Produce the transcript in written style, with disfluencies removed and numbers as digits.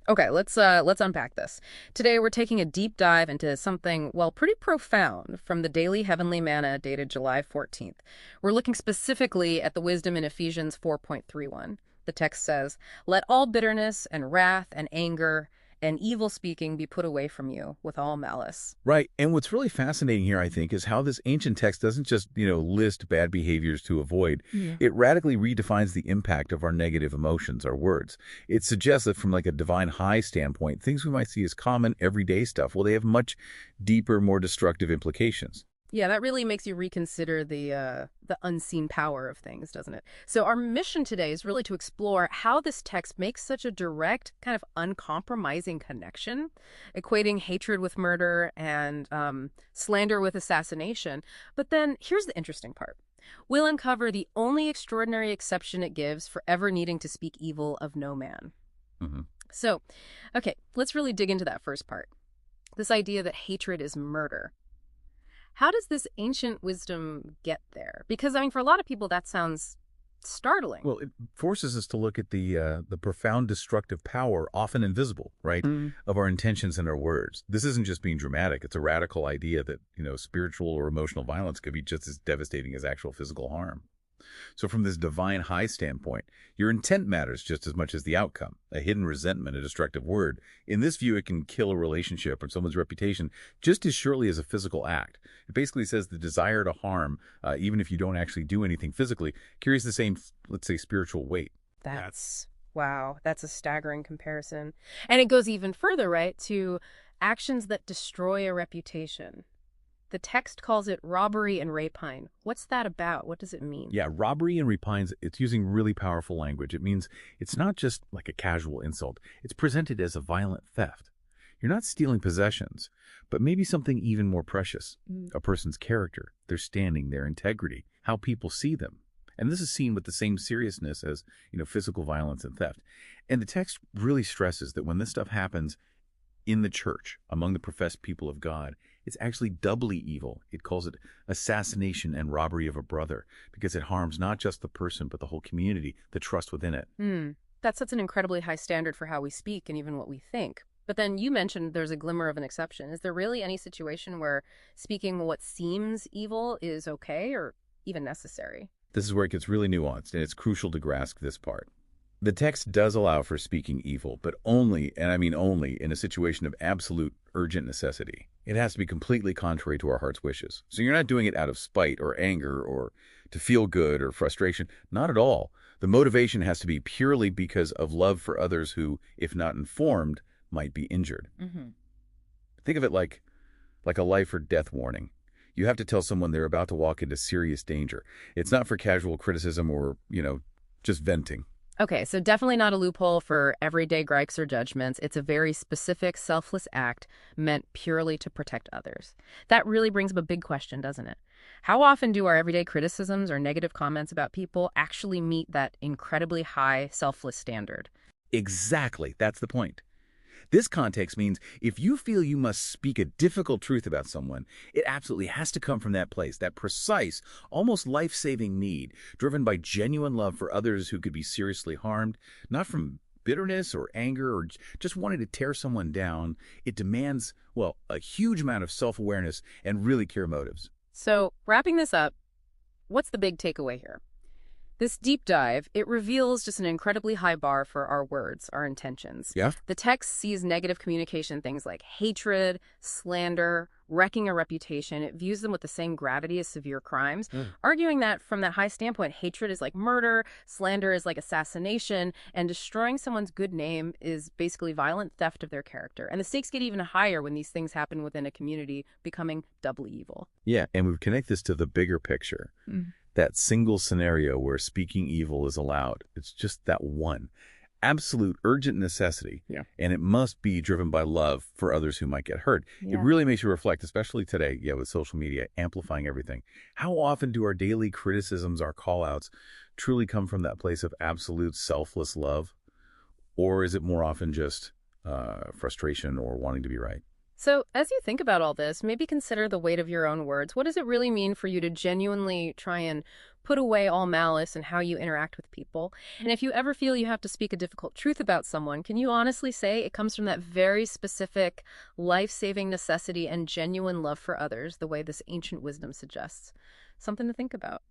Okay, let's unpack this. Today we're taking a deep dive into something, well, pretty profound from the Daily Heavenly Manna dated July 14th. We're looking specifically at the wisdom in Ephesians 4.31. The text says, "Let all bitterness and wrath and anger and evil speaking be put away from you with all malice." Right. And what's really fascinating here, I think, is how this ancient text doesn't just, list bad behaviors to avoid. Yeah. It radically redefines the impact of our negative emotions, our words. It suggests that from like a divine high standpoint, things we might see as common everyday stuff, well, they have much deeper, more destructive implications. Yeah, that really makes you reconsider the unseen power of things, doesn't it? So our mission today is really to explore how this text makes such a direct, kind of uncompromising connection, equating hatred with murder and slander with assassination. But then here's the interesting part. We'll uncover the only extraordinary exception it gives for ever needing to speak evil of no man. Hmm. So, okay, let's really dig into that first part. This idea that hatred is murder. How does this ancient wisdom get there? Because, I mean, for a lot of people, that sounds startling. Well, it forces us to look at the profound destructive power, often invisible, right, Mm. of our intentions and our words. This isn't just being dramatic. It's a radical idea that, spiritual or emotional violence could be just as devastating as actual physical harm. So from this divine high standpoint, your intent matters just as much as the outcome. A hidden resentment, a destructive word. In this view, it can kill a relationship or someone's reputation just as surely as a physical act. It basically says the desire to harm, even if you don't actually do anything physically, carries the same, let's say, spiritual weight. Wow, that's a staggering comparison. And it goes even further, right, to actions that destroy a reputation. The text calls it robbery and rapine. What's that about? What does it mean? Yeah, robbery and repines, it's using really powerful language. It means it's not just like a casual insult. It's presented as a violent theft. You're not stealing possessions, but maybe something even more precious. Mm. A person's character, their standing, their integrity, how people see them. And this is seen with the same seriousness as, physical violence and theft. And the text really stresses that when this stuff happens in the church, among the professed people of God, it's actually doubly evil. It calls it assassination and robbery of a brother because it harms not just the person, but the whole community, the trust within it. That sets an incredibly high standard for how we speak and even what we think. But then you mentioned there's a glimmer of an exception. Is there really any situation where speaking what seems evil is okay or even necessary? This is where it gets really nuanced, and it's crucial to grasp this part. The text does allow for speaking evil, but only, and I mean only, in a situation of absolute urgent necessity. It has to be completely contrary to our heart's wishes. So you're not doing it out of spite or anger or to feel good or frustration. Not at all. The motivation has to be purely because of love for others who, if not informed, might be injured. Mm-hmm. Think of it like a life or death warning. You have to tell someone they're about to walk into serious danger. It's not for casual criticism or, just venting. Okay, so definitely not a loophole for everyday gripes or judgments. It's a very specific, selfless act meant purely to protect others. That really brings up a big question, doesn't it? How often do our everyday criticisms or negative comments about people actually meet that incredibly high, selfless standard? Exactly. That's the point. This context means if you feel you must speak a difficult truth about someone, it absolutely has to come from that place, that precise, almost life-saving need, driven by genuine love for others who could be seriously harmed, not from bitterness or anger or just wanting to tear someone down. It demands, well, a huge amount of self-awareness and really clear motives. So, wrapping this up, what's the big takeaway here? This deep dive, it reveals just an incredibly high bar for our words, our intentions. Yeah? The text sees negative communication, things like hatred, slander, wrecking a reputation. It views them with the same gravity as severe crimes, arguing that from that high standpoint, hatred is like murder, slander is like assassination, and destroying someone's good name is basically violent theft of their character. And the stakes get even higher when these things happen within a community, becoming doubly evil. Yeah, and we connect this to the bigger picture. That single scenario where speaking evil is allowed. It's just that one. Absolute urgent necessity. Yeah. And it must be driven by love for others who might get hurt. Yeah. It really makes you reflect, especially today, with social media amplifying everything. How often do our daily criticisms, our call-outs, truly come from that place of absolute selfless love? Or is it more often just frustration or wanting to be right? So, as you think about all this, maybe consider the weight of your own words. What does it really mean for you to genuinely try and put away all malice in how you interact with people. And if you ever feel you have to speak a difficult truth about someone, can you honestly say it comes from that very specific life-saving necessity and genuine love for others, the way this ancient wisdom suggests? Something to think about.